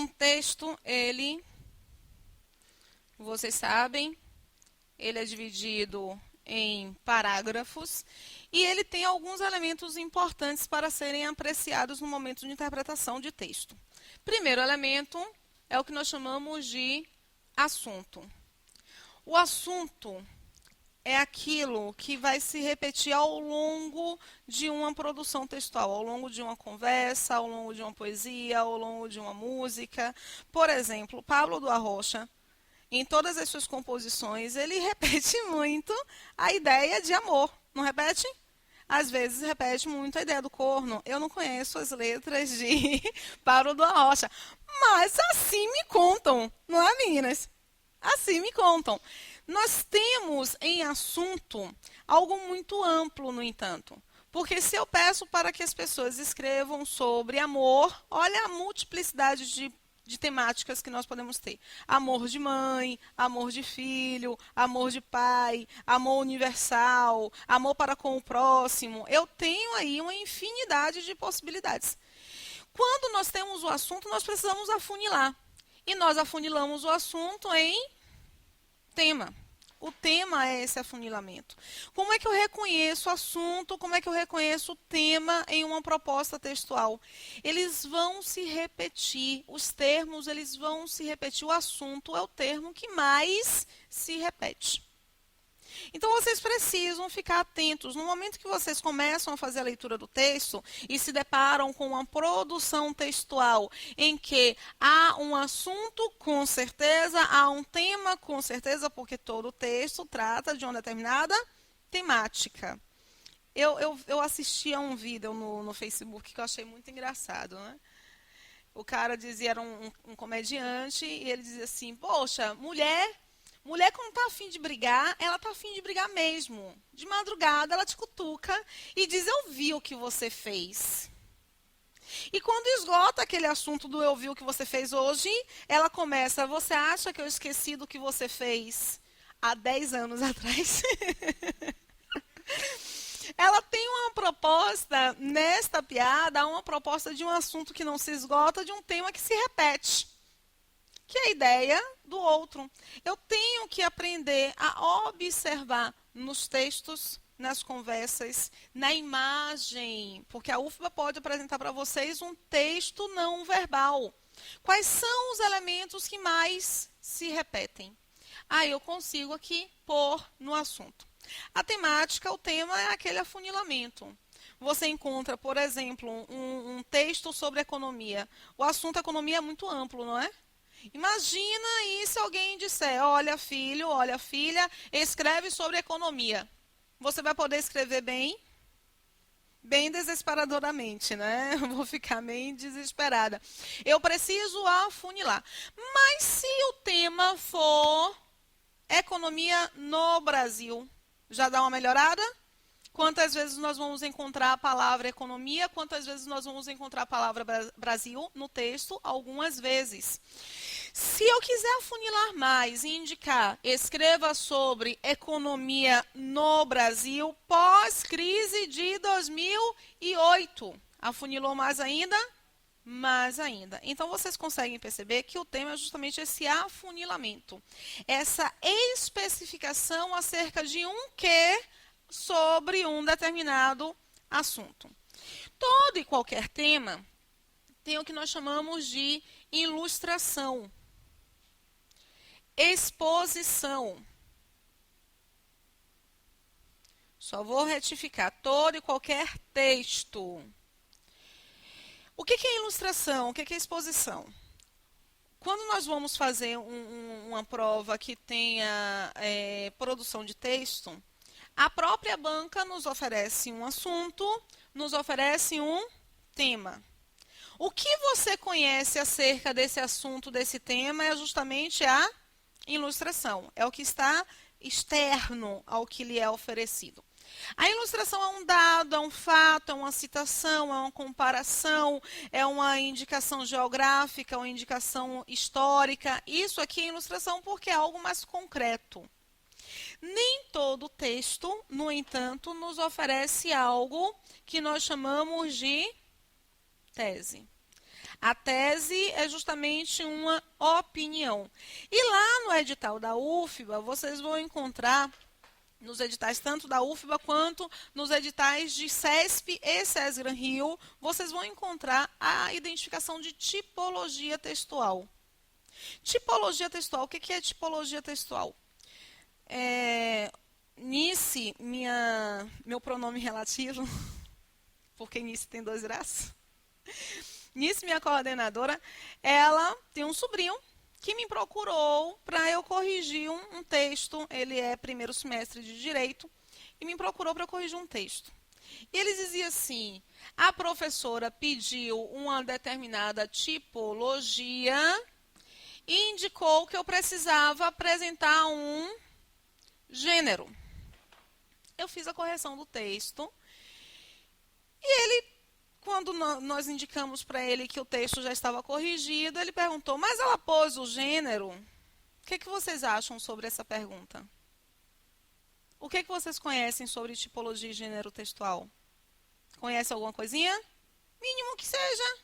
Um texto, vocês sabem, ele é dividido em parágrafos e ele tem alguns elementos importantes para serem apreciados no momento de interpretação de texto. Primeiro elemento é o que nós chamamos de assunto. O assunto é aquilo que vai se repetir ao longo de uma produção textual, ao longo de uma conversa, ao longo de uma poesia, ao longo de uma música. Por exemplo, Pablo do Arrocha, em todas as suas composições, ele repete muito a ideia de amor, não repete? Às vezes repete muito a ideia do corno. Eu não conheço as letras de Pablo do Arrocha, mas assim me contam, não é, meninas? Assim me contam. Nós temos em assunto algo muito amplo, no entanto. Porque se eu peço para que as pessoas escrevam sobre amor, olha a multiplicidade de temáticas que nós podemos ter. Amor de mãe, amor de filho, amor de pai, amor universal, amor para com o próximo. Eu tenho aí uma infinidade de possibilidades. Quando nós temos o assunto, nós precisamos afunilar. E nós afunilamos o assunto em tema. O tema é esse afunilamento. Como é que eu reconheço o assunto, como é que eu reconheço o tema em uma proposta textual? Eles vão se repetir, os termos eles vão se repetir, o assunto é o termo que mais se repete. Então, vocês precisam ficar atentos. No momento que vocês começam a fazer a leitura do texto e se deparam com uma produção textual em que há um assunto, com certeza, há um tema, com certeza, porque todo texto trata de uma determinada temática. Eu assisti a um vídeo no Facebook que eu achei muito engraçado, né? O cara dizia, era um comediante, e ele dizia assim, poxa, mulher quando tá afim de brigar, ela tá afim de brigar mesmo. De madrugada, ela te cutuca e diz, eu vi o que você fez. E quando esgota aquele assunto do eu vi o que você fez hoje, ela começa, você acha que eu esqueci do que você fez há 10 anos atrás? Ela tem uma proposta, nesta piada, uma proposta de um assunto que não se esgota, de um tema que se repete, que é a ideia do outro. Eu tenho que aprender a observar nos textos, nas conversas, na imagem, porque a UFBA pode apresentar para vocês um texto não verbal. Quais são os elementos que mais se repetem? Aí eu consigo aqui pôr no assunto. A temática, o tema é aquele afunilamento. Você encontra, por exemplo, um texto sobre economia. O assunto economia é muito amplo, não é? Imagina aí se alguém disser, olha filho, olha filha, escreve sobre economia. Você vai poder escrever bem? Bem desesperadoramente, né? Vou ficar meio desesperada. Eu preciso afunilar. Mas se o tema for economia no Brasil, já dá uma melhorada? Quantas vezes nós vamos encontrar a palavra economia? Quantas vezes nós vamos encontrar a palavra Brasil no texto? Algumas vezes. Se eu quiser afunilar mais e indicar, escreva sobre economia no Brasil pós-crise de 2008. Afunilou mais ainda? Mais ainda. Então, vocês conseguem perceber que o tema é justamente esse afunilamento. Essa especificação acerca de um quê sobre um determinado assunto. Todo e qualquer tema tem o que nós chamamos de ilustração, exposição. Só vou retificar, todo e qualquer texto. O que é ilustração? O que é exposição? Quando nós vamos fazer uma prova que tenha produção de texto, a própria banca nos oferece um assunto, nos oferece um tema. O que você conhece acerca desse assunto, desse tema, é justamente a ilustração. É o que está externo ao que lhe é oferecido. A ilustração é um dado, é um fato, é uma citação, é uma comparação, é uma indicação geográfica, uma indicação histórica. Isso aqui é ilustração porque é algo mais concreto. Nem todo texto, no entanto, nos oferece algo que nós chamamos de tese. A tese é justamente uma opinião. E lá no edital da UFBA, vocês vão encontrar, nos editais tanto da UFBA quanto nos editais de CESP e SESGRAN Rio, vocês vão encontrar a identificação de tipologia textual. Tipologia textual, o que é tipologia textual? Nice, meu pronome relativo, porque Nice tem 2 braços. Nice, minha coordenadora, ela tem um sobrinho que me procurou para eu corrigir um texto. Ele é primeiro semestre de Direito e me procurou para corrigir um texto. E ele dizia assim, a professora pediu uma determinada tipologia e indicou que eu precisava apresentar um gênero. Eu fiz a correção do texto e ele, quando nós indicamos para ele que o texto já estava corrigido, ele perguntou, mas ela pôs o gênero? O que vocês acham sobre essa pergunta? O que vocês conhecem sobre tipologia e gênero textual? Conhece alguma coisinha? Mínimo que seja.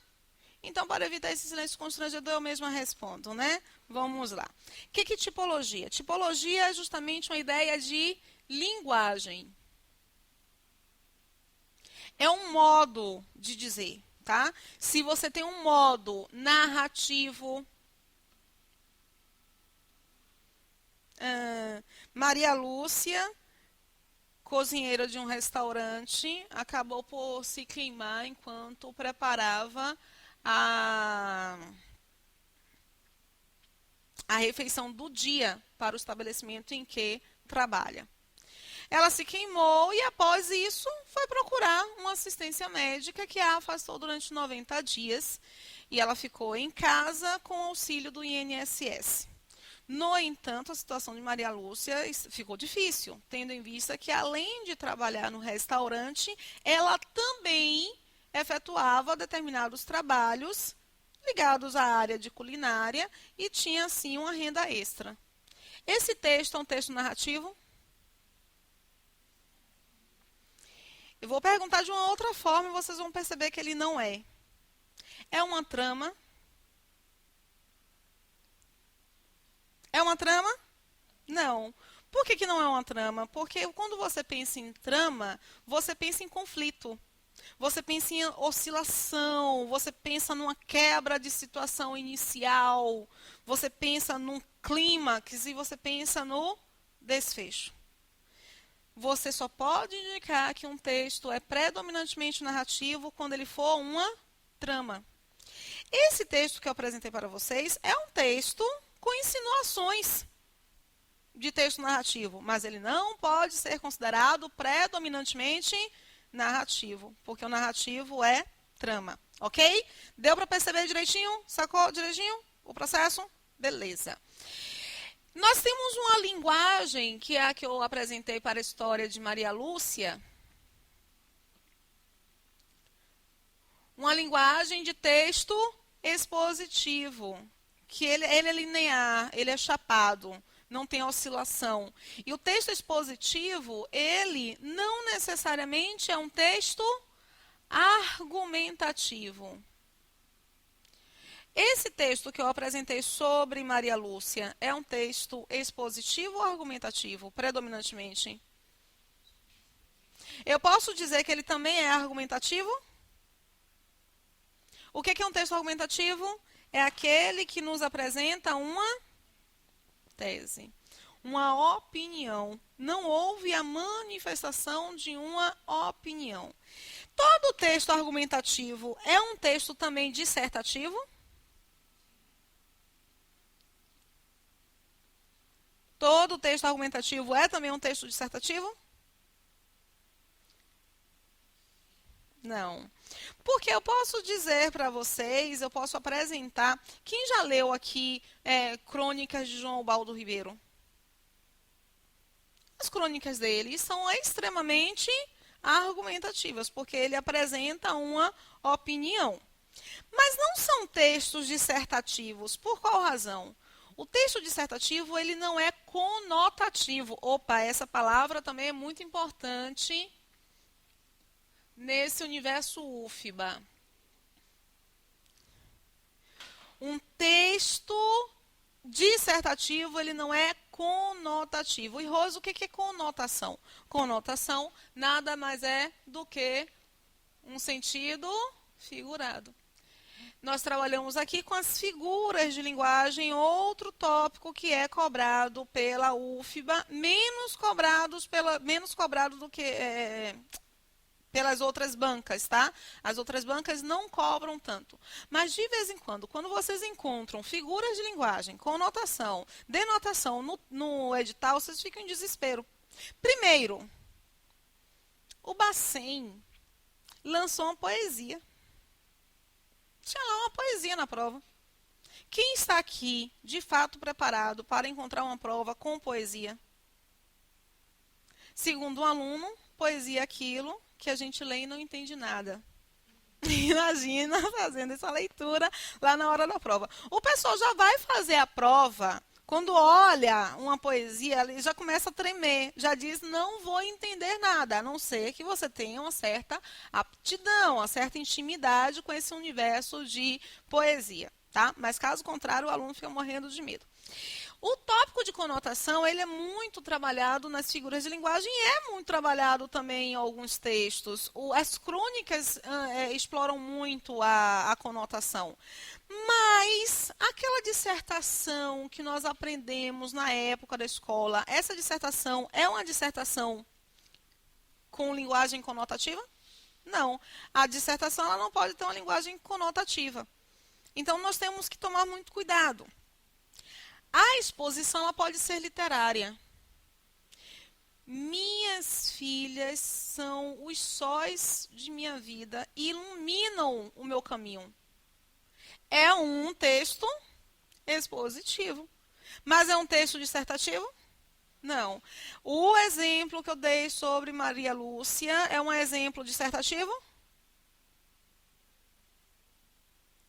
Então, para evitar esse silêncio constrangedor, eu mesma respondo, né? Vamos lá. O que é tipologia? Tipologia é justamente uma ideia de linguagem. É um modo de dizer, tá? Se você tem um modo narrativo, Maria Lúcia, cozinheira de um restaurante, acabou por se queimar enquanto preparava a refeição do dia para o estabelecimento em que trabalha. Ela se queimou e, após isso, foi procurar uma assistência médica que a afastou durante 90 dias e ela ficou em casa com auxílio do INSS. No entanto, a situação de Maria Lúcia ficou difícil, tendo em vista que, além de trabalhar no restaurante, ela também efetuava determinados trabalhos ligados à área de culinária e tinha, assim, uma renda extra. Esse texto é um texto narrativo? Eu vou perguntar de uma outra forma e vocês vão perceber que ele não é. É uma trama? É uma trama? Não. Por que não é uma trama? Porque quando você pensa em trama, você pensa em conflito. Você pensa em oscilação, você pensa numa quebra de situação inicial, você pensa num clímax e você pensa no desfecho. Você só pode indicar que um texto é predominantemente narrativo quando ele for uma trama. Esse texto que eu apresentei para vocês é um texto com insinuações de texto narrativo, mas ele não pode ser considerado predominantemente narrativo, porque o narrativo é trama, ok? Deu para perceber direitinho? Sacou direitinho o processo? Beleza. Nós temos uma linguagem, que é a que eu apresentei para a história de Maria Lúcia. Uma linguagem de texto expositivo, que ele é linear, ele é chapado, não tem oscilação. E o texto expositivo, ele não necessariamente é um texto argumentativo. Esse texto que eu apresentei sobre Maria Lúcia é um texto expositivo ou argumentativo, predominantemente? Eu posso dizer que ele também é argumentativo? O que é um texto argumentativo? É aquele que nos apresenta uma tese, uma opinião. Não houve a manifestação de uma opinião. Todo texto argumentativo é um texto também dissertativo? Todo texto argumentativo é também um texto dissertativo? Não. Porque eu posso dizer para vocês, eu posso apresentar. Quem já leu aqui Crônicas de João Ubaldo Ribeiro? As crônicas dele são extremamente argumentativas, porque ele apresenta uma opinião. Mas não são textos dissertativos. Por qual razão? O texto dissertativo, ele não é conotativo. Opa, essa palavra também é muito importante nesse universo UFBA. Um texto dissertativo, ele não é conotativo. E, Rose, o que é conotação? Conotação nada mais é do que um sentido figurado. Nós trabalhamos aqui com as figuras de linguagem, outro tópico que é cobrado pela UFBA, menos cobrado do que pelas outras bancas, tá? As outras bancas não cobram tanto. Mas, de vez em quando vocês encontram figuras de linguagem, conotação, denotação no edital, vocês ficam em desespero. Primeiro, o Bacen lançou uma poesia. Tinha lá uma poesia na prova. Quem está aqui, de fato, preparado para encontrar uma prova com poesia? Segundo um aluno, poesia é aquilo que a gente lê e não entende nada. Imagina fazendo essa leitura lá na hora da prova. O pessoal já vai fazer a prova, quando olha uma poesia, ele já começa a tremer, já diz, não vou entender nada, a não ser que você tenha uma certa aptidão, uma certa intimidade com esse universo de poesia, tá? Mas caso contrário, o aluno fica morrendo de medo. O tópico de conotação, ele é muito trabalhado nas figuras de linguagem e é muito trabalhado também em alguns textos. As crônicas exploram muito a conotação. Mas aquela dissertação que nós aprendemos na época da escola, essa dissertação é uma dissertação com linguagem conotativa? Não. A dissertação ela não pode ter uma linguagem conotativa. Então, nós temos que tomar muito cuidado. A exposição ela pode ser literária. Minhas filhas são os sóis de minha vida e iluminam o meu caminho. É um texto expositivo. Mas é um texto dissertativo? Não. O exemplo que eu dei sobre Maria Lúcia é um exemplo dissertativo?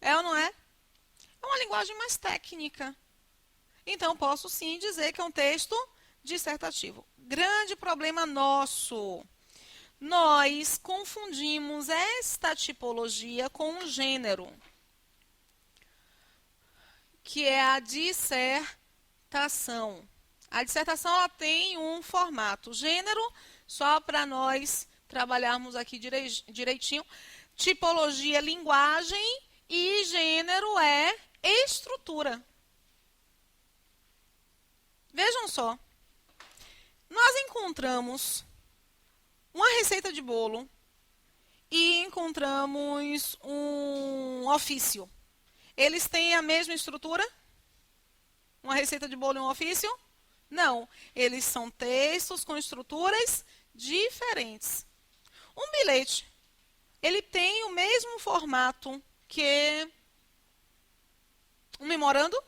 É ou não é? É uma linguagem mais técnica. Então, posso sim dizer que é um texto dissertativo. Grande problema nosso. Nós confundimos esta tipologia com um gênero, que é a dissertação. A dissertação ela tem um formato. Gênero, só para nós trabalharmos aqui direitinho. Tipologia, linguagem e gênero é estrutura. Vejam só, nós encontramos uma receita de bolo e encontramos um ofício. Eles têm a mesma estrutura? Uma receita de bolo e um ofício? Não, eles são textos com estruturas diferentes. Um bilhete, ele tem o mesmo formato que um memorando?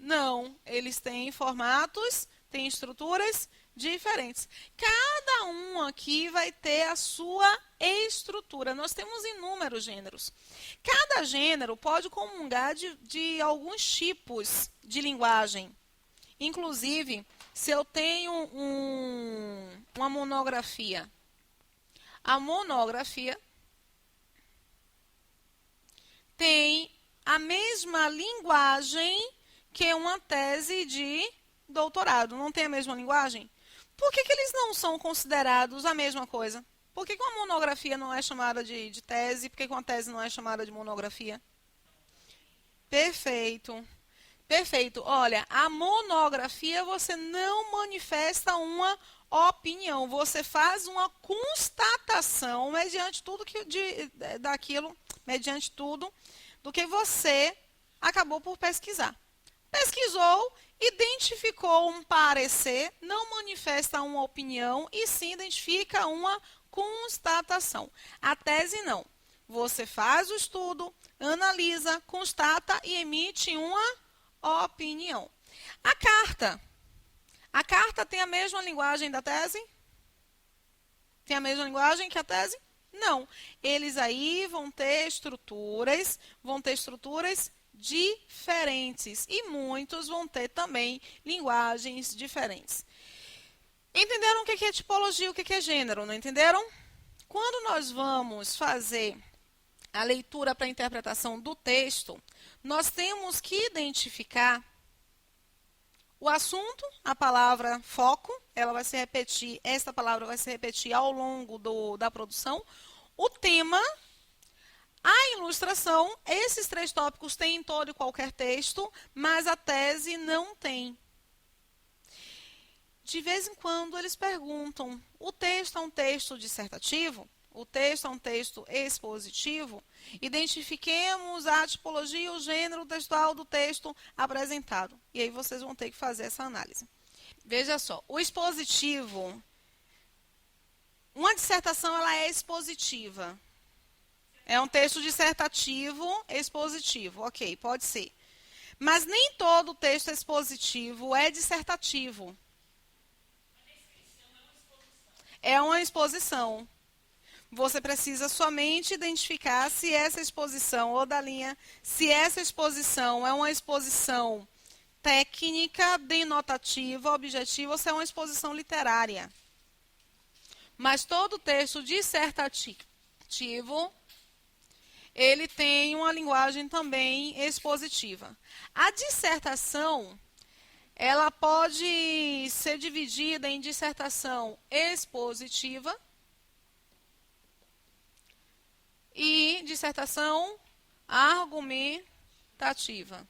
Não, eles têm formatos, têm estruturas diferentes. Cada um aqui vai ter a sua estrutura. Nós temos inúmeros gêneros. Cada gênero pode comungar de alguns tipos de linguagem. Inclusive, se eu tenho uma monografia, a monografia tem a mesma linguagem que uma tese de doutorado. Não tem a mesma linguagem? Por que eles não são considerados a mesma coisa? Por que uma monografia não é chamada de tese? Por que uma tese não é chamada de monografia? Perfeito. Perfeito. Olha, a monografia você não manifesta uma opinião. Você faz uma constatação mediante tudo mediante tudo do que você acabou por pesquisar. Pesquisou, identificou um parecer, não manifesta uma opinião e sim identifica uma constatação. A tese não. Você faz o estudo, analisa, constata e emite uma opinião. A carta. A carta tem a mesma linguagem da tese? Tem a mesma linguagem que a tese? Não. Eles aí vão ter estruturas diferentes e muitos vão ter também linguagens diferentes. Entenderam o que é tipologia e o que é gênero? Não entenderam? Quando nós vamos fazer a leitura para a interpretação do texto, Nós temos que identificar o assunto, a palavra foco, ela vai se repetir, esta palavra vai se repetir ao longo da produção. O tema, a ilustração, esses 3 tópicos têm em todo e qualquer texto, mas a tese não tem. De vez em quando eles perguntam, o texto é um texto dissertativo? O texto é um texto expositivo? Identifiquemos a tipologia e o gênero textual do texto apresentado. E aí vocês vão ter que fazer essa análise. Veja só, o expositivo, uma dissertação ela é expositiva. É um texto dissertativo expositivo, ok, pode ser. Mas nem todo texto expositivo é dissertativo. É uma exposição. Você precisa somente identificar se essa exposição, ou da linha, se essa exposição é uma exposição técnica, denotativa, objetiva, ou se é uma exposição literária. Mas todo texto dissertativo, ele tem uma linguagem também expositiva. A dissertação, ela pode ser dividida em dissertação expositiva e dissertação argumentativa.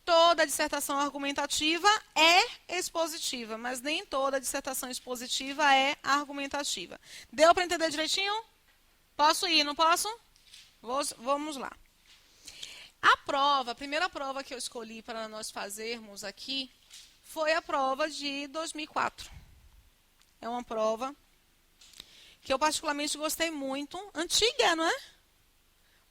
Toda dissertação argumentativa é expositiva, mas nem toda dissertação expositiva é argumentativa. Deu para entender direitinho? Posso ir, não posso? Vamos lá. A primeira prova que eu escolhi para nós fazermos aqui foi a prova de 2004. É uma prova que eu particularmente gostei muito. Antiga, não é?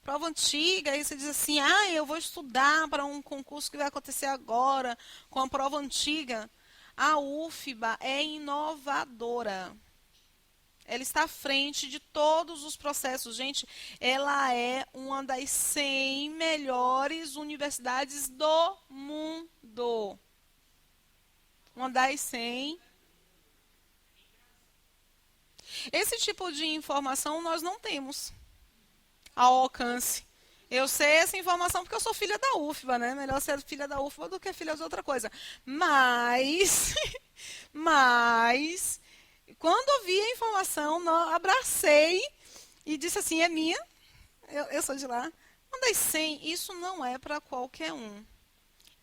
Prova antiga, aí você diz assim, eu vou estudar para um concurso que vai acontecer agora, com a prova antiga. A UFBA é inovadora. Ela está à frente de todos os processos. Gente, ela é uma das 100 melhores universidades do mundo. Uma das 100. Esse tipo de informação nós não temos ao alcance. Eu sei essa informação porque eu sou filha da UFBA, né? Melhor ser filha da UFBA do que filha de outra coisa. Mas, quando eu vi a informação, abracei e disse assim, é minha, eu sou de lá. Uma das 100, isso não é para qualquer um.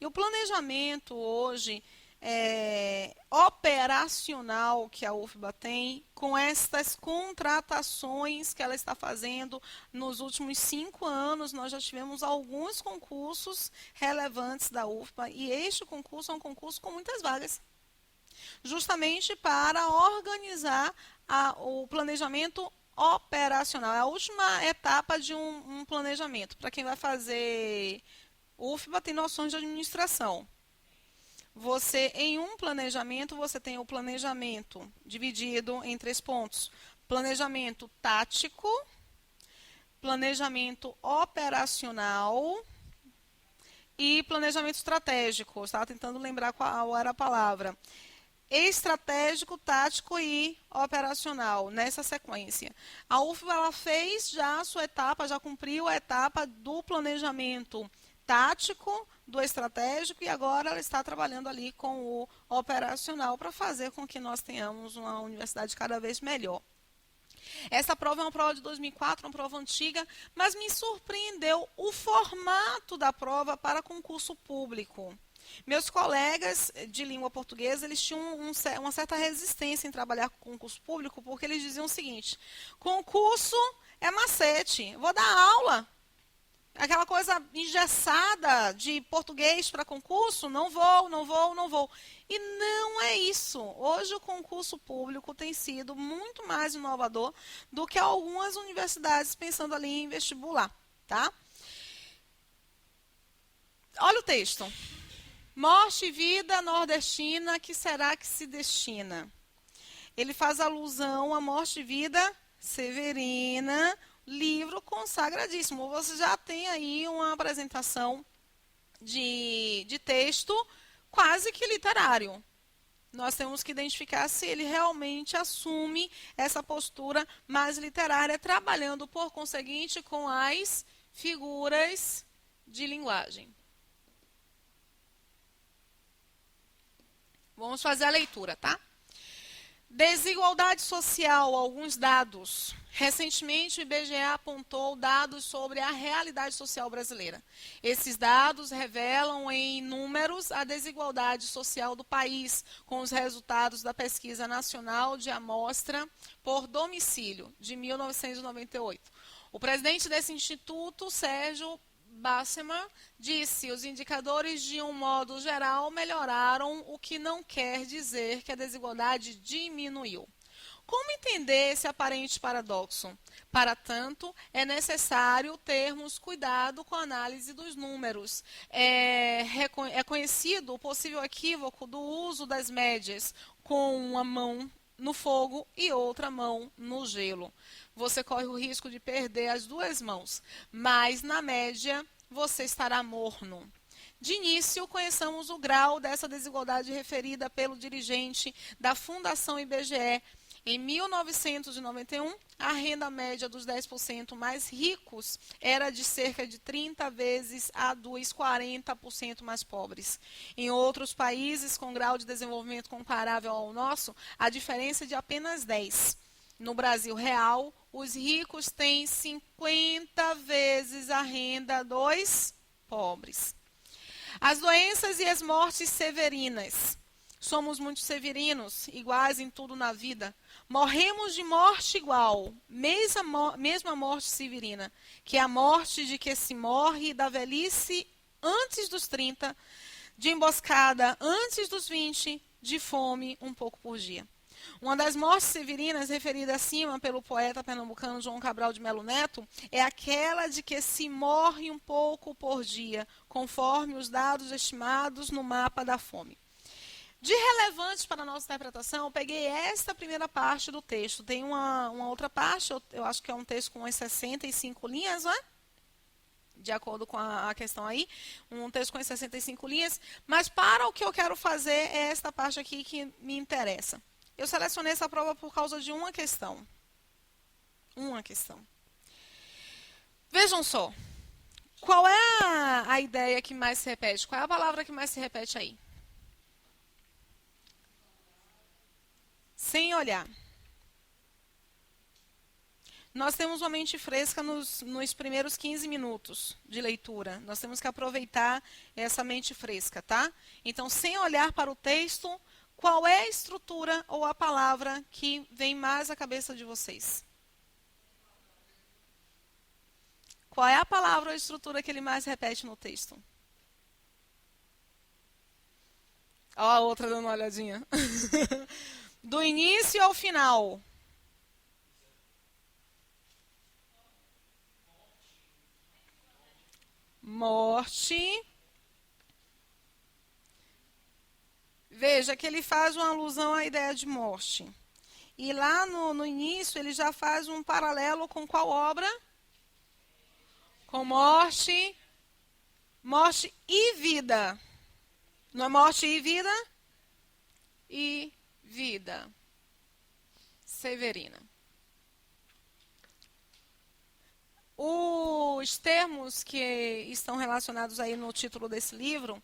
E o planejamento hoje operacional que a UFBA tem, com estas contratações que ela está fazendo nos últimos 5 anos, nós já tivemos alguns concursos relevantes da UFBA e este concurso é um concurso com muitas vagas, justamente para organizar o planejamento operacional. É a última etapa de um planejamento. Para quem vai fazer UFBA tem noções de administração. Você, em um planejamento, você tem o planejamento dividido em 3 pontos. Planejamento tático, planejamento operacional e planejamento estratégico. Eu estava tentando lembrar qual era a palavra. Estratégico, tático e operacional, nessa sequência. A UFBA ela fez já a sua etapa, já cumpriu a etapa do planejamento tático, do estratégico, e agora ela está trabalhando ali com o operacional para fazer com que nós tenhamos uma universidade cada vez melhor. Essa prova é uma prova de 2004, uma prova antiga, mas me surpreendeu o formato da prova para concurso público. Meus colegas de língua portuguesa, eles tinham uma certa resistência em trabalhar com concurso público, porque eles diziam o seguinte, concurso é macete, vou dar aula. Aquela coisa engessada de português para concurso, não vou. E não é isso. Hoje o concurso público tem sido muito mais inovador do que algumas universidades pensando ali em vestibular, tá? Olha o texto. Morte e vida nordestina, que será que se destina? Ele faz alusão à morte e vida severina, livro consagradíssimo. Você já tem aí uma apresentação de texto quase que literário. Nós temos que identificar se ele realmente assume essa postura mais literária, trabalhando, por conseguinte, com as figuras de linguagem. Vamos fazer a leitura, tá? Desigualdade social, alguns dados. Recentemente, o IBGE apontou dados sobre a realidade social brasileira. Esses dados revelam em números a desigualdade social do país, com os resultados da Pesquisa Nacional de Amostra por Domicílio, de 1998. O presidente desse instituto, Sérgio Bassemann, disse: os indicadores, de um modo geral, melhoraram, o que não quer dizer que a desigualdade diminuiu. Como entender esse aparente paradoxo? Para tanto, é necessário termos cuidado com a análise dos números. É conhecido o possível equívoco do uso das médias, com uma mão no fogo e outra mão no gelo. Você corre o risco de perder as duas mãos, mas, na média, você estará morno. De início, conheçamos o grau dessa desigualdade referida pelo dirigente da Fundação IBGE. Em 1991, a renda média dos 10% mais ricos era de cerca de 30 vezes a dos 40% mais pobres. Em outros países com grau de desenvolvimento comparável ao nosso, a diferença é de apenas 10. No Brasil real, os ricos têm 50 vezes a renda dos pobres. As doenças e as mortes severinas. Somos muito severinos, iguais em tudo na vida. Morremos de morte igual, mesma morte severina, que é a morte de que se morre da velhice antes dos 30, de emboscada antes dos 20, de fome um pouco por dia. Uma das mortes severinas referida acima pelo poeta pernambucano João Cabral de Melo Neto é aquela de que se morre um pouco por dia, conforme os dados estimados no mapa da fome. De relevante para a nossa interpretação, eu peguei esta primeira parte do texto. Tem uma outra parte, eu acho que é um texto com umas 65 linhas, não é? De acordo com a questão aí, um texto com 65 linhas. Mas para o que eu quero fazer é esta parte aqui que me interessa. Eu selecionei essa prova por causa de uma questão. Uma questão. Vejam só. Qual é a ideia que mais se repete? Qual é a palavra que mais se repete aí? Sem olhar. Nós temos uma mente fresca nos primeiros 15 minutos de leitura. Nós temos que aproveitar essa mente fresca, tá? Então, sem olhar para o texto, qual é a estrutura ou a palavra que vem mais à cabeça de vocês? Qual é a palavra ou a estrutura que ele mais repete no texto? Ó, a outra dando uma olhadinha. Do início ao final. Morte. Veja que ele faz uma alusão à ideia de morte. E lá no início ele já faz um paralelo com qual obra? Com morte. Morte e vida. Não é morte e vida? E vida. Severina. Os termos que estão relacionados aí no título desse livro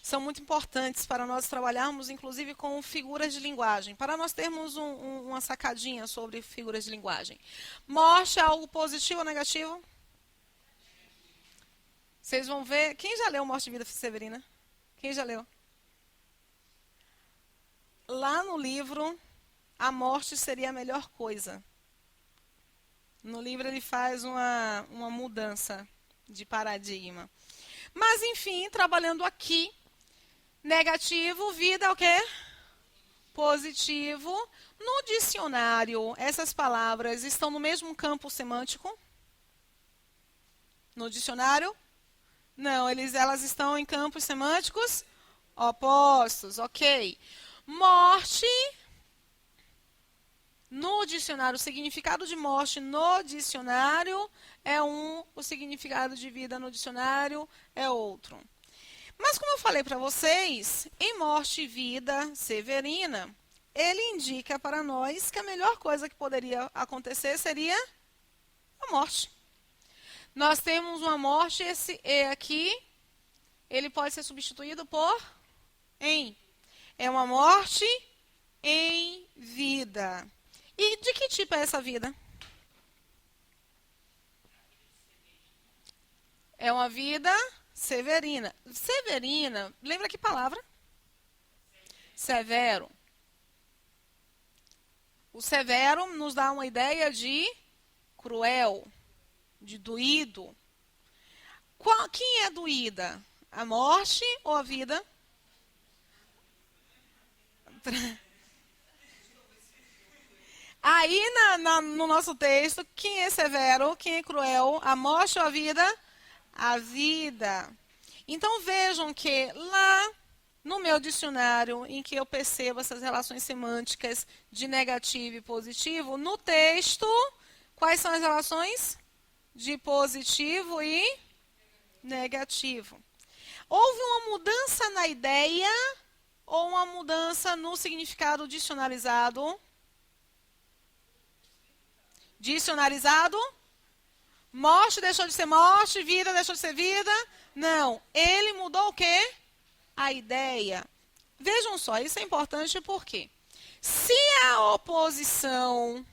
são muito importantes para nós trabalharmos, inclusive, com figuras de linguagem, para nós termos uma sacadinha sobre figuras de linguagem. Morte é algo positivo ou negativo? Vocês vão ver. Quem já leu Morte e Vida Severina? Quem já leu? Lá no livro, a morte seria a melhor coisa. No livro ele faz uma mudança de paradigma. Mas, enfim, trabalhando aqui, negativo, vida é o quê? Positivo. No dicionário, essas palavras estão no mesmo campo semântico? No dicionário? Não, elas estão em campos semânticos opostos, ok. Morte, no dicionário, o significado de morte no dicionário é um, o significado de vida no dicionário é outro. Mas como eu falei para vocês, em Morte e Vida Severina, ele indica para nós que a melhor coisa que poderia acontecer seria a morte. Nós temos uma morte, esse E aqui, ele pode ser substituído por em. É uma morte em vida. E de que tipo é essa vida? É uma vida severina. Severina, lembra que palavra? Severo. O severo nos dá uma ideia de cruel, de doído. Quem é doída? A morte ou a vida? Aí no nosso texto, quem é severo, quem é cruel? A morte ou a vida? A vida. Então vejam que lá no meu dicionário, em que eu percebo essas relações semânticas de negativo e positivo, no texto, quais são as relações? De positivo e negativo. Houve uma mudança na ideia ou uma mudança no significado dicionarizado? Dicionarizado? Morte deixou de ser morte, vida deixou de ser vida? Não. Ele mudou o quê? A ideia. Vejam só, isso é importante porque se a oposição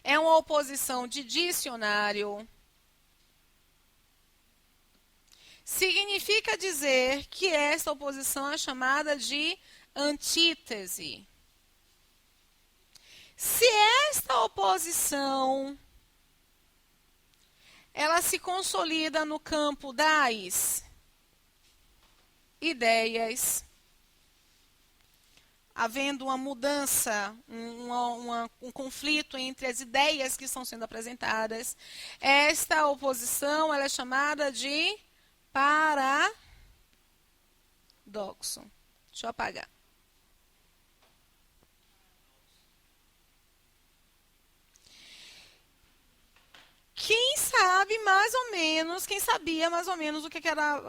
é uma oposição de dicionário, significa dizer que essa oposição é chamada de antítese. Se esta oposição ela se consolida no campo das ideias, havendo uma mudança, um conflito entre as ideias que estão sendo apresentadas, esta oposição ela é chamada de paradoxo. Deixa eu apagar. Quem sabe mais ou menos, quem sabia mais ou menos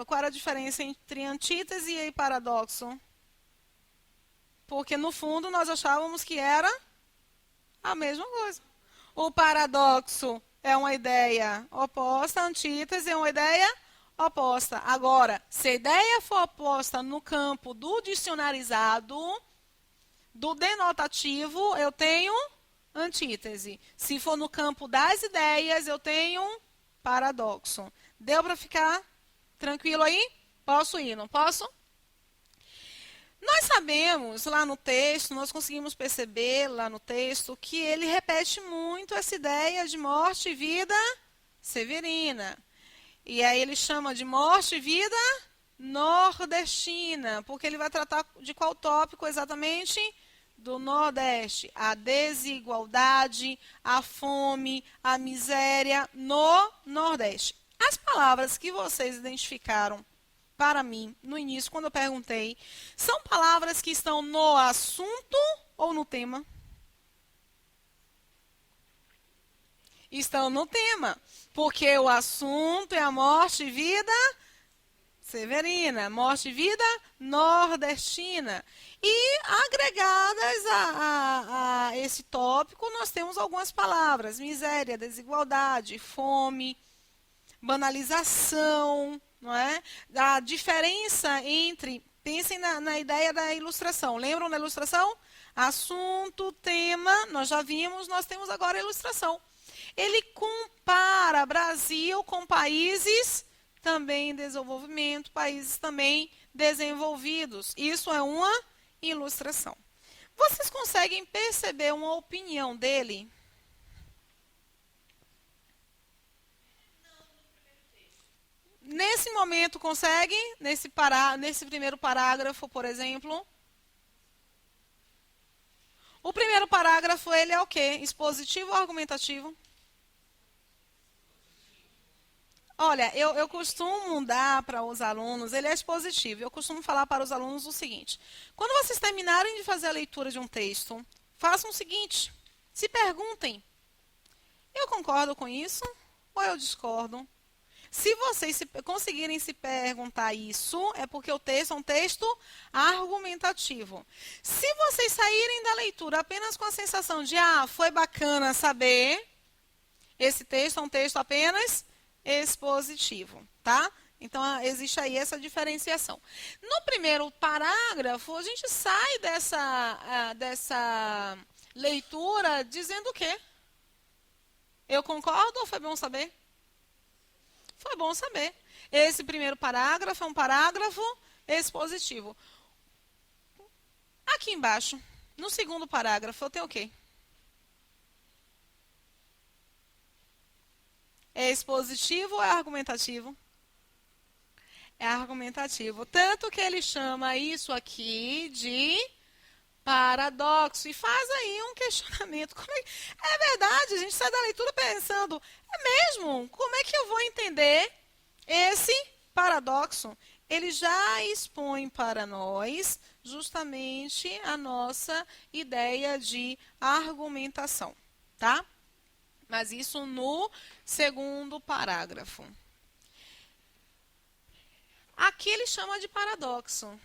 qual era a diferença entre antítese e paradoxo? Porque no fundo nós achávamos que era a mesma coisa. O paradoxo é uma ideia oposta, a antítese é uma ideia oposta. Agora, se a ideia for oposta no campo do dicionarizado, do denotativo, eu tenho antítese. Se for no campo das ideias, eu tenho paradoxo. Deu para ficar tranquilo aí? Posso ir, não posso? Nós sabemos lá no texto, nós conseguimos perceber lá no texto que ele repete muito essa ideia de morte e vida severina. E aí ele chama de morte e vida nordestina, porque ele vai tratar de qual tópico exatamente? Do Nordeste. A desigualdade, a fome, a miséria no Nordeste. As palavras que vocês identificaram para mim, no início, quando eu perguntei, são palavras que estão no assunto ou no tema? Estão no tema, porque o assunto é a morte e vida severina, morte e vida nordestina. E agregadas a esse tópico, nós temos algumas palavras: miséria, desigualdade, fome, banalização, não é? A diferença entre, pensem na ideia da ilustração. Lembram da ilustração? Assunto, tema, nós já vimos, nós temos agora a ilustração. Ele compara Brasil com países também em desenvolvimento, países também desenvolvidos. Isso é uma ilustração. Vocês conseguem perceber uma opinião dele? Nesse momento, consegue? Nesse primeiro parágrafo, por exemplo? O primeiro parágrafo, ele é o quê? Expositivo ou argumentativo? Olha, eu costumo dar para os alunos, ele é expositivo, eu costumo falar para os alunos o seguinte: quando vocês terminarem de fazer a leitura de um texto, façam o seguinte, se perguntem, eu concordo com isso ou eu discordo? Se vocês conseguirem se perguntar isso, é porque o texto é um texto argumentativo. Se vocês saírem da leitura apenas com a sensação de, foi bacana saber, Esse texto é um texto apenas expositivo, tá? Então, existe aí essa diferenciação. No primeiro parágrafo, a gente sai dessa leitura dizendo o quê? Eu concordo ou foi bom saber? Foi bom saber. Esse primeiro parágrafo é um parágrafo expositivo. Aqui embaixo, no segundo parágrafo, eu tenho o quê? É expositivo ou é argumentativo? É argumentativo. Tanto que ele chama isso aqui de paradoxo. E faz aí um questionamento. É verdade, a gente sai da leitura pensando, é mesmo? Como é que eu vou entender esse paradoxo? Ele já expõe para nós justamente a nossa ideia de argumentação, tá? Mas isso no segundo parágrafo. Aqui ele chama de paradoxo.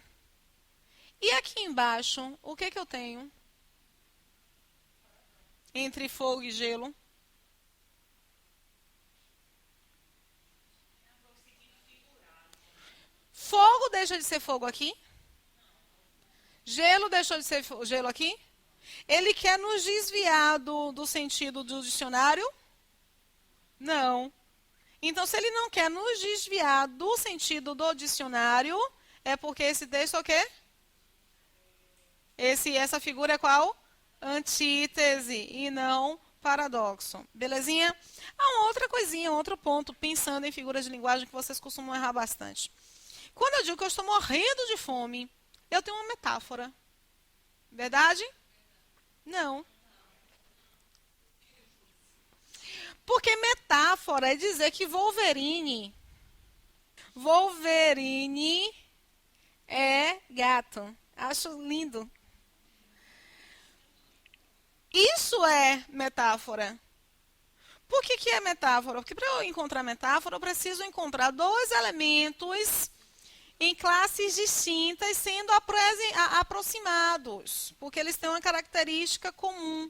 E aqui embaixo, o que eu tenho? Entre fogo e gelo? Fogo deixa de ser fogo aqui? Gelo deixou de ser gelo aqui? Ele quer nos desviar do sentido do dicionário? Não. Então, se ele não quer nos desviar do sentido do dicionário, é porque esse texto é o quê? Essa figura é qual? Antítese e não paradoxo. Belezinha? Uma outra coisinha, outro ponto, pensando em figuras de linguagem que vocês costumam errar bastante. Quando eu digo que eu estou morrendo de fome, eu tenho uma metáfora. Verdade? Não. Porque metáfora é dizer que Wolverine é gato. Acho lindo. Isso é metáfora. Por que é metáfora? Porque para eu encontrar metáfora, eu preciso encontrar dois elementos em classes distintas sendo aproximados, porque eles têm uma característica comum.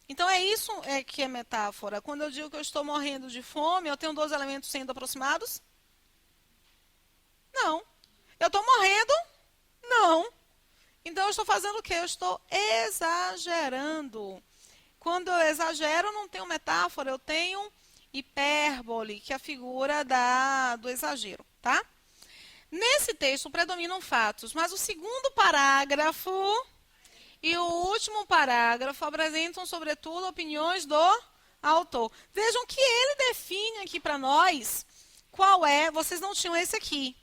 Então, é isso que é metáfora. Quando eu digo que eu estou morrendo de fome, eu tenho dois elementos sendo aproximados? Não. Eu estou morrendo? Não. Então, eu estou fazendo o quê? Eu estou exagerando. Quando eu exagero, eu não tenho metáfora, eu tenho hipérbole, que é a figura do exagero, tá? Nesse texto predominam fatos, mas o segundo parágrafo e o último parágrafo apresentam, sobretudo, opiniões do autor. Vejam que ele define aqui para nós qual é. Vocês não tinham esse aqui.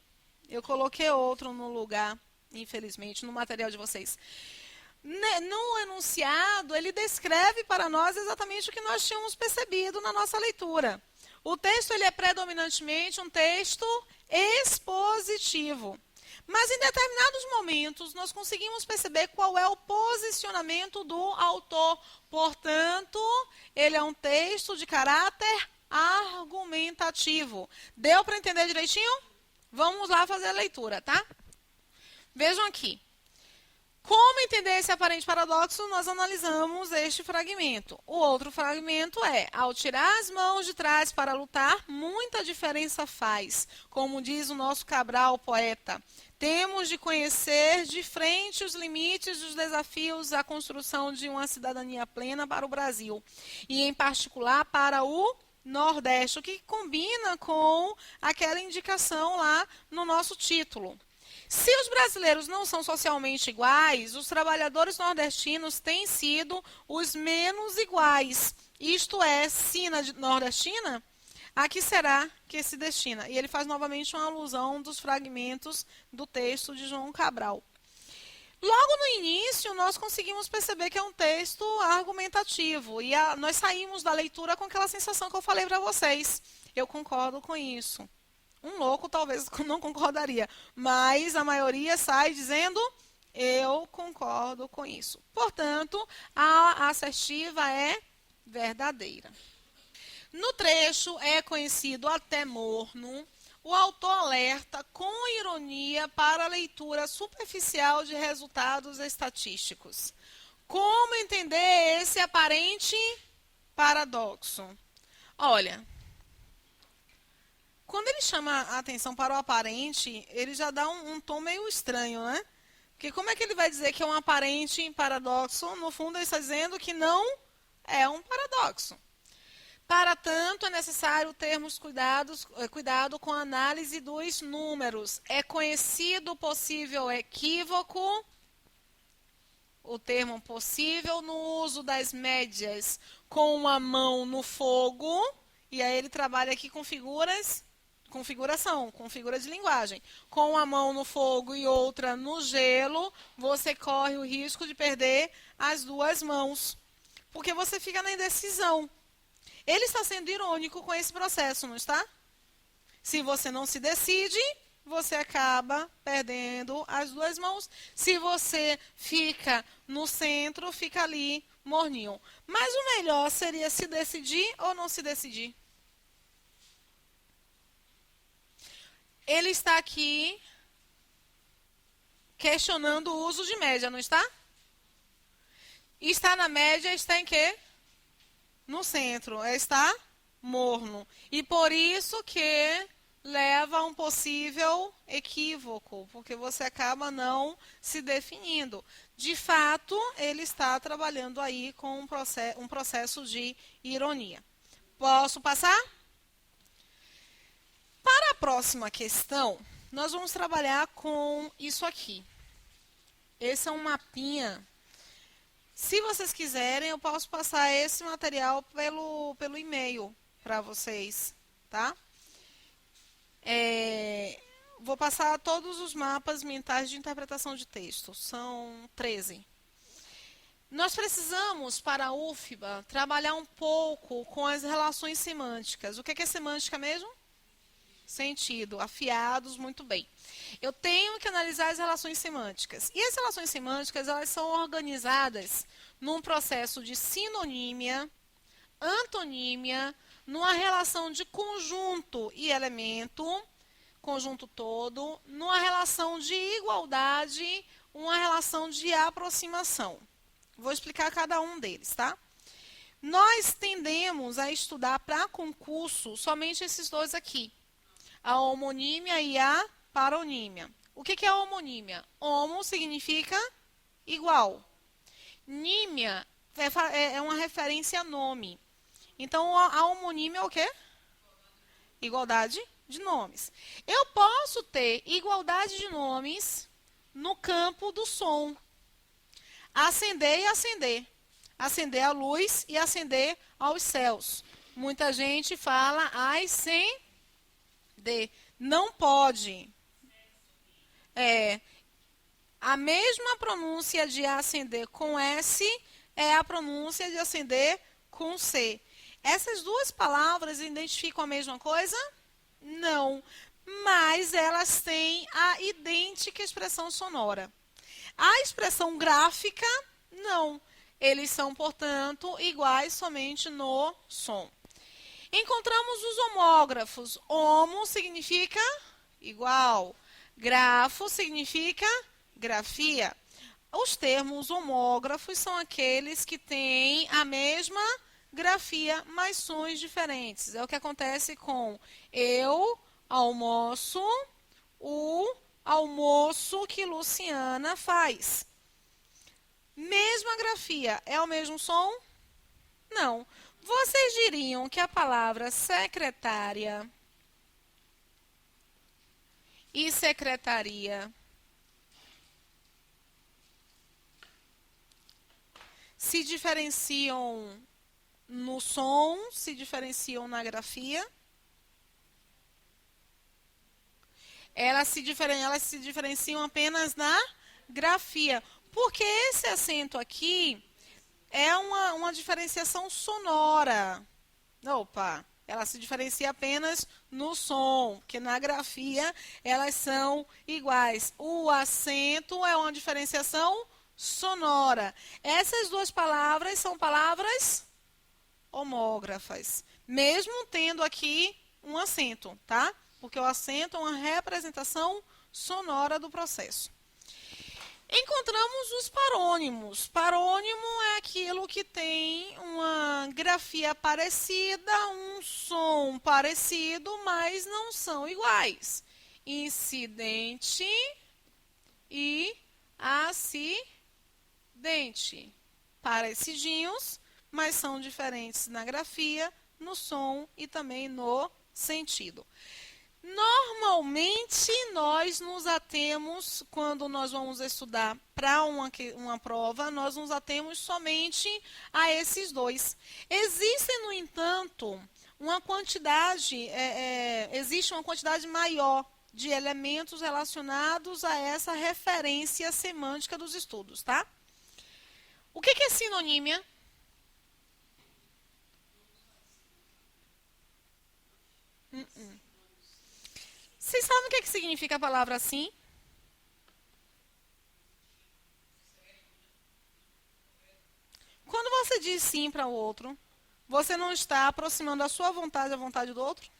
Eu coloquei outro no lugar, infelizmente, no material de vocês. No enunciado, ele descreve para nós exatamente o que nós tínhamos percebido na nossa leitura. O texto ele é predominantemente um texto expositivo. Mas em determinados momentos nós conseguimos perceber qual é o posicionamento do autor. Portanto, ele é um texto de caráter argumentativo. Deu para entender direitinho? Vamos lá fazer a leitura, tá? Vejam aqui. Como entender esse aparente paradoxo? Nós analisamos este fragmento. O outro fragmento é: ao tirar as mãos de trás para lutar, muita diferença faz. Como diz o nosso Cabral, poeta, temos de conhecer de frente os limites dos desafios à construção de uma cidadania plena para o Brasil, e em particular para o Nordeste, o que combina com aquela indicação lá no nosso título. Se os brasileiros não são socialmente iguais, os trabalhadores nordestinos têm sido os menos iguais. Isto é, sina nordestina, a que será que se destina? E ele faz novamente uma alusão dos fragmentos do texto de João Cabral. Logo no início, nós conseguimos perceber que é um texto argumentativo. E nós saímos da leitura com aquela sensação que eu falei para vocês. Eu concordo com isso. Um louco talvez não concordaria, mas a maioria sai dizendo: eu concordo com isso. Portanto, a assertiva é verdadeira. No trecho é conhecido até morno, o autor alerta com ironia para a leitura superficial de resultados estatísticos. Como entender esse aparente paradoxo. Olha, quando ele chama a atenção para o aparente, ele já dá um tom meio estranho, né? Porque como é que ele vai dizer que é um aparente paradoxo? No fundo, ele está dizendo que não é um paradoxo. Para tanto, é necessário termos cuidado com a análise dos números. É conhecido o possível equívoco, o termo possível, no uso das médias com uma mão no fogo, e aí ele trabalha aqui com figuras, com figura de linguagem. Com uma mão no fogo e outra no gelo, você corre o risco de perder as duas mãos, porque você fica na indecisão. Ele está sendo irônico com esse processo, não está? Se você não se decide, você acaba perdendo as duas mãos. Se você fica no centro, fica ali morninho. Mas o melhor seria se decidir ou não se decidir. Ele está aqui questionando o uso de média, não está? Está na média, está em quê? No centro, está morno. E por isso que leva a um possível equívoco, porque você acaba não se definindo. De fato, ele está trabalhando aí com um processo de ironia. Posso passar? Para a próxima questão, nós vamos trabalhar com isso aqui. Esse é um mapinha. Se vocês quiserem, eu posso passar esse material pelo e-mail para vocês, tá? Vou passar todos os mapas mentais de interpretação de texto. São 13. Nós precisamos, para a UFBA, trabalhar um pouco com as relações semânticas. O que é semântica mesmo? Sentido, afiados, muito bem. Eu tenho que analisar as relações semânticas. E as relações semânticas, elas são organizadas num processo de sinonímia, antonímia, numa relação de conjunto e elemento, conjunto todo, numa relação de igualdade, uma relação de aproximação. Vou explicar cada um deles, tá? Nós tendemos a estudar para concurso somente esses dois aqui. A homonímia e a paronímia. O que é a homonímia? Homo significa igual. Nímia é uma referência a nome. Então, a homonímia é o quê? Igualdade de nomes. Eu posso ter igualdade de nomes no campo do som. Acender e acender. Acender a luz e acender aos céus. Muita gente fala acender. Não pode. A mesma pronúncia de acender com S é a pronúncia de acender com C. Essas duas palavras identificam a mesma coisa? Não. Mas elas têm a idêntica expressão sonora. A expressão gráfica, não. Eles são, portanto, iguais somente no som. Encontramos os homógrafos. Homo significa igual. Grafo significa grafia. Os termos homógrafos são aqueles que têm a mesma grafia, mas sons diferentes. É o que acontece com eu almoço, o almoço que Luciana faz. Mesma grafia, é o mesmo som? Não. Vocês diriam que a palavra secretária e secretaria se diferenciam no som, se diferenciam na grafia? Elas se diferenciam apenas na grafia. Porque esse acento aqui é uma diferenciação sonora. Opa, ela se diferencia apenas no som, que na grafia elas são iguais. O acento é uma diferenciação sonora. Essas duas palavras são palavras homógrafas, mesmo tendo aqui um acento, tá? Porque o acento é uma representação sonora do processo. Encontramos os parônimos. Parônimo é aquilo que tem uma grafia parecida, um som parecido, mas não são iguais. Incidente e acidente. Parecidinhos, mas são diferentes na grafia, no som e também no sentido. Normalmente, nós nos atemos, quando nós vamos estudar para uma prova, nós nos atemos somente a esses dois. Existe, no entanto, uma quantidade, existe uma quantidade maior de elementos relacionados a essa referência semântica dos estudos, tá? O que é sinonímia? Vocês sabem o que significa a palavra assim? Quando você diz sim para o outro, você não está aproximando a sua vontade à vontade do outro?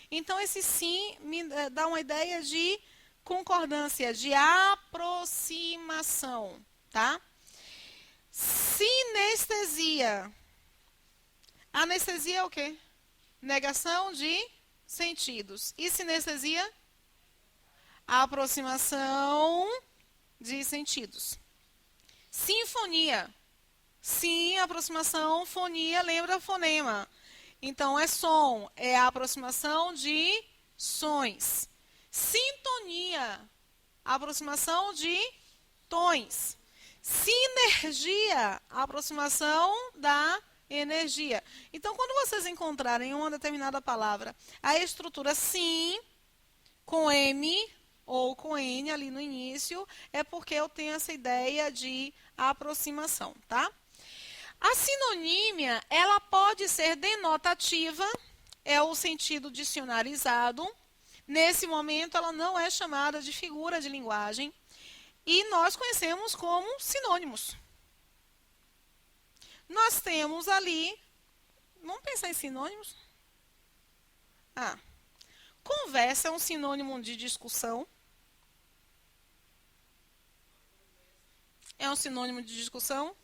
Então, esse sim me dá uma ideia de concordância, de aproximação, tá? Sinestesia. Anestesia é o quê? Negação de sentidos. E sinestesia? Aproximação de sentidos. Sinfonia. Sim, aproximação, fonia, lembra fonema. Então, é som, é a aproximação de sons. Sintonia, aproximação de tons. Sinergia, aproximação da energia. Então, quando vocês encontrarem uma determinada palavra, a estrutura sim, com M ou com N ali no início, é porque eu tenho essa ideia de aproximação, tá? A sinonímia, ela pode ser denotativa, é o sentido dicionarizado. Nesse momento, ela não é chamada de figura de linguagem. E nós conhecemos como sinônimos. Nós temos ali, vamos pensar em sinônimos? Conversa é um sinônimo de discussão. É um sinônimo de discussão?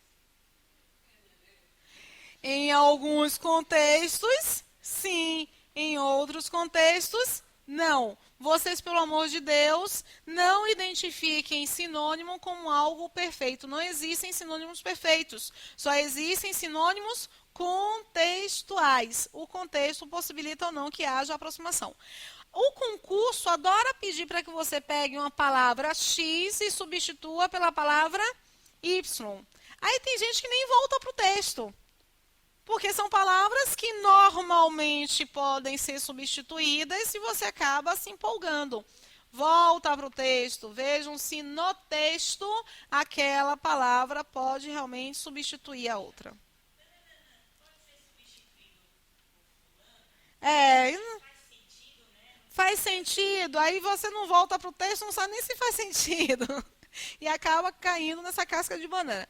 Em alguns contextos, sim. Em outros contextos, não. Vocês, pelo amor de Deus, não identifiquem sinônimo como algo perfeito. Não existem sinônimos perfeitos. Só existem sinônimos contextuais. O contexto possibilita ou não que haja aproximação. O concurso adora pedir para que você pegue uma palavra X e substitua pela palavra Y. Aí tem gente que nem volta para o texto. Porque são palavras que normalmente podem ser substituídas e você acaba se empolgando. Volta para o texto, vejam se no texto aquela palavra pode realmente substituir a outra. Faz sentido, aí você não volta para o texto, não sabe nem se faz sentido. E acaba caindo nessa casca de banana.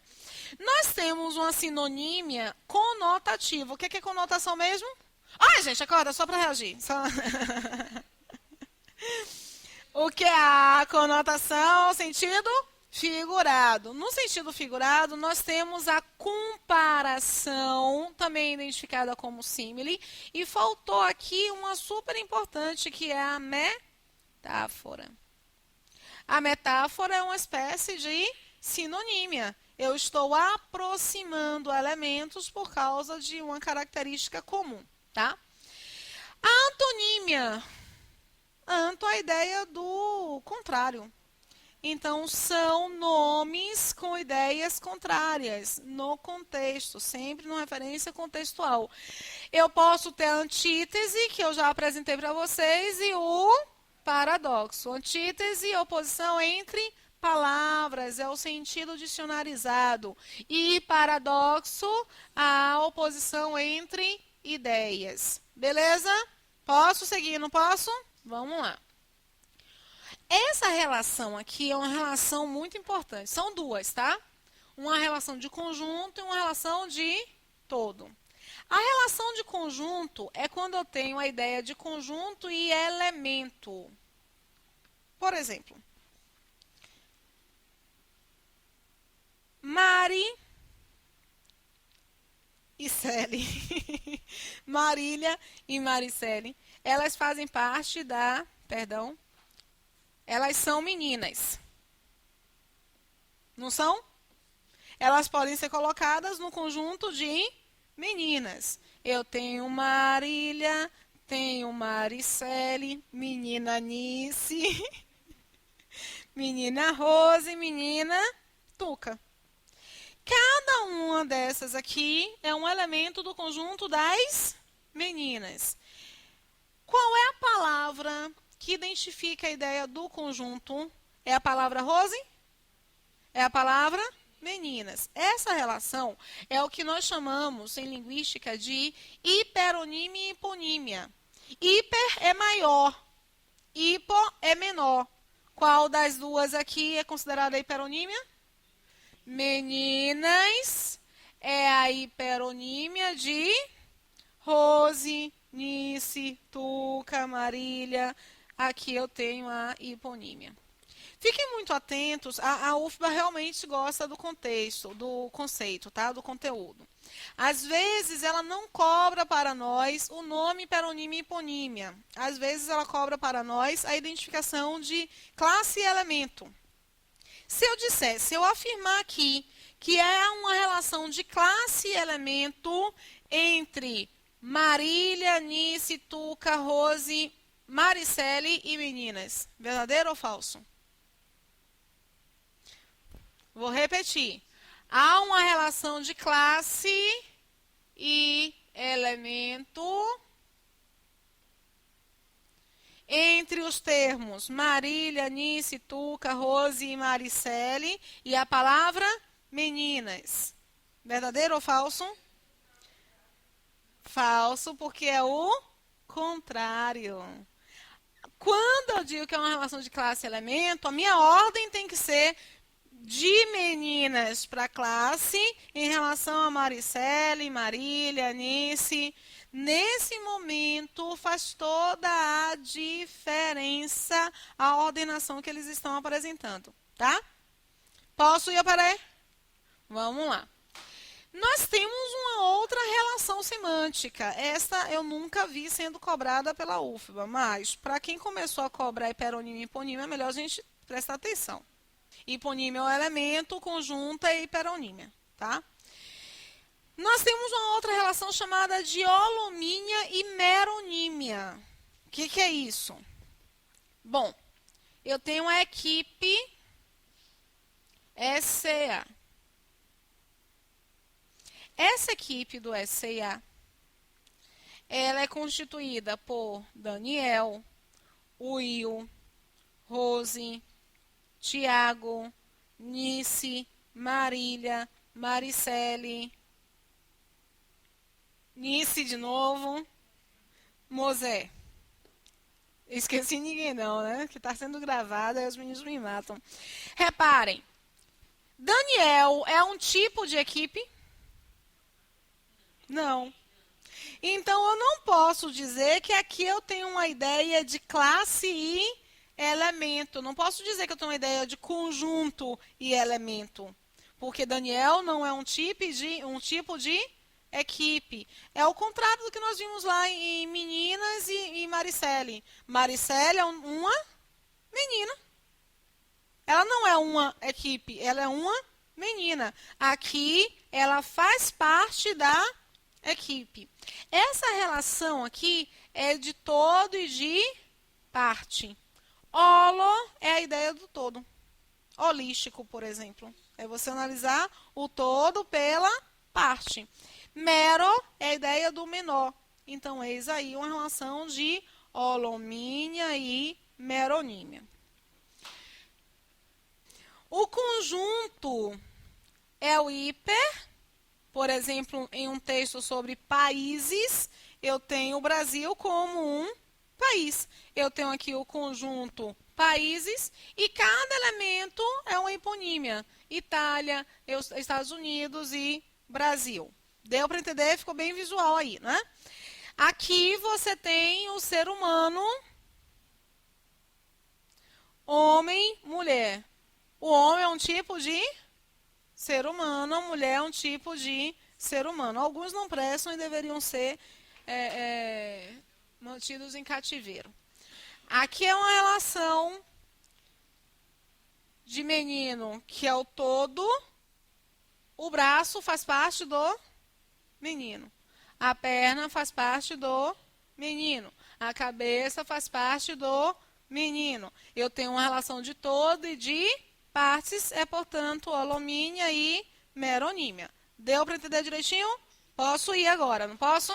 Nós temos uma sinonímia conotativa. O que é conotação mesmo? Ai, gente, acorda, só para reagir. Só... O que é a conotação? Sentido figurado. No sentido figurado, nós temos a comparação, também identificada como símile. E faltou aqui uma super importante, que é a metáfora. A metáfora é uma espécie de sinonímia. Eu estou aproximando elementos por causa de uma característica comum, tá? A antonímia. Anto é a ideia do contrário. Então, são nomes com ideias contrárias no contexto, sempre numa referência contextual. Eu posso ter a antítese, que eu já apresentei para vocês, e o paradoxo. Antítese, oposição entre palavras, é o sentido dicionarizado. E paradoxo, a oposição entre ideias. Beleza? Posso seguir, não posso? Vamos lá. Essa relação aqui é uma relação muito importante. São duas, tá? Uma relação de conjunto e uma relação de todo. A relação de conjunto é quando eu tenho a ideia de conjunto e elemento. Por exemplo, Mari e Celi. Marília e Maricele. Elas fazem parte da... Perdão. Elas são meninas. Não são? Elas podem ser colocadas no conjunto de meninas. Eu tenho Marília, tenho Maricele, menina Nice, menina Rose, menina Tuca. Cada uma dessas aqui é um elemento do conjunto das meninas. Qual é a palavra que identifica a ideia do conjunto? É a palavra Rose? É a palavra meninas. Essa relação é o que nós chamamos em linguística de hiperonímia e hiponímia. Hiper é maior, hipo é menor. Qual das duas aqui é considerada hiperonímia? Meninas é a hiperonímia de Rose, Nice, Tuca, Marília. Aqui eu tenho a hiponímia. Fiquem muito atentos, a UFBA realmente gosta do contexto, do conceito, tá? Do conteúdo. Às vezes, ela não cobra para nós o nome hiperonímia e hiponímia. Às vezes, ela cobra para nós a identificação de classe e elemento. Se eu afirmar aqui que é uma relação de classe e elemento entre Marília, Nice, Tuca, Rose, Maricele e meninas, verdadeiro ou falso? Vou repetir. Há uma relação de classe e elemento entre os termos Marília, Nice, Tuca, Rose e Maricele e a palavra meninas. Verdadeiro ou falso? Falso, porque é o contrário. Quando eu digo que é uma relação de classe e elemento, a minha ordem tem que ser de meninas para classe em relação a Maricele, Marília, Nice. Nesse momento faz toda a diferença a ordenação que eles estão apresentando, tá? Posso ir para aí? Vamos lá. Nós temos uma outra relação semântica. Essa eu nunca vi sendo cobrada pela UFBA, mas para quem começou a cobrar hiperonímia e hiponímia, é melhor a gente prestar atenção. Hiponímia é o elemento, conjunto é hiperonímia, tá? Nós temos uma outra relação chamada de holomínia e meronímia. O que é isso? Bom, eu tenho a equipe SCA. Essa equipe do SCA, ela é constituída por Daniel, Will, Rose, Tiago, Nice, Marília, Maricele, Nice de novo, Mosé. Esqueci ninguém não, né? Que está sendo gravado, aí os meninos me matam. Reparem, Daniel é um tipo de equipe? Não. Então, eu não posso dizer que aqui eu tenho uma ideia de classe e elemento. Não posso dizer que eu tenho uma ideia de conjunto e elemento. Porque Daniel não é um tipo de equipe. É o contrário do que nós vimos lá em Meninas e Maricele. Maricele é uma menina. Ela não é uma equipe, ela é uma menina. Aqui, ela faz parte da equipe. Essa relação aqui é de todo e de parte. Holo é a ideia do todo. Holístico, por exemplo. É você analisar o todo pela parte. Mero é a ideia do menor. Então, eis aí uma relação de holomínia e meronímia. O conjunto é o hiper. Por exemplo, em um texto sobre países, eu tenho o Brasil como um país. Eu tenho aqui o conjunto países e cada elemento é uma hiponímia. Itália, Estados Unidos e Brasil. Deu para entender? Ficou bem visual aí, né? Aqui você tem o ser humano, homem, mulher. O homem é um tipo de ser humano, a mulher é um tipo de ser humano. Alguns não prestam e deveriam ser mantidos em cativeiro. Aqui é uma relação de menino, que é o todo. O braço faz parte do menino. A perna faz parte do menino. A cabeça faz parte do menino. Eu tenho uma relação de todo e de partes, portanto, holomínia e meronímia. Deu para entender direitinho? Posso ir agora, não posso?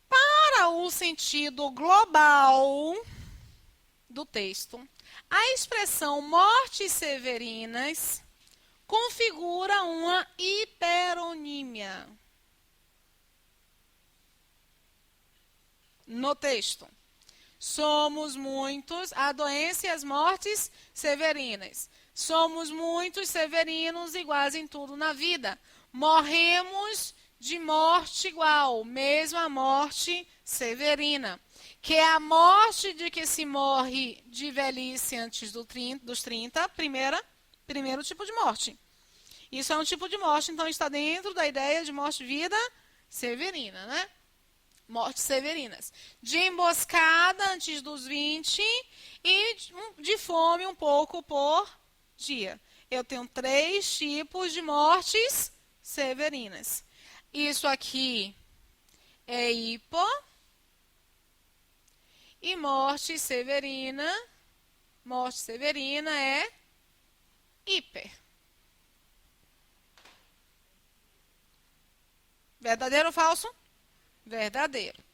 Para o sentido global do texto, a expressão mortes severinas configura uma hiperonímia no texto. Somos muitos, a doença e as mortes severinas. Somos muitos severinos iguais em tudo na vida. Morremos de morte igual, mesma morte severina. Que é a morte de que se morre de velhice antes dos 30, primeiro tipo de morte. Isso é um tipo de morte, então está dentro da ideia de morte-vida severina, né? Mortes severinas. De emboscada antes dos 20 e de fome um pouco por dia. Eu tenho 3 tipos de mortes severinas. Isso aqui é hipo e morte severina. Morte severina é hiper. Verdadeiro ou falso? Verdadeiro.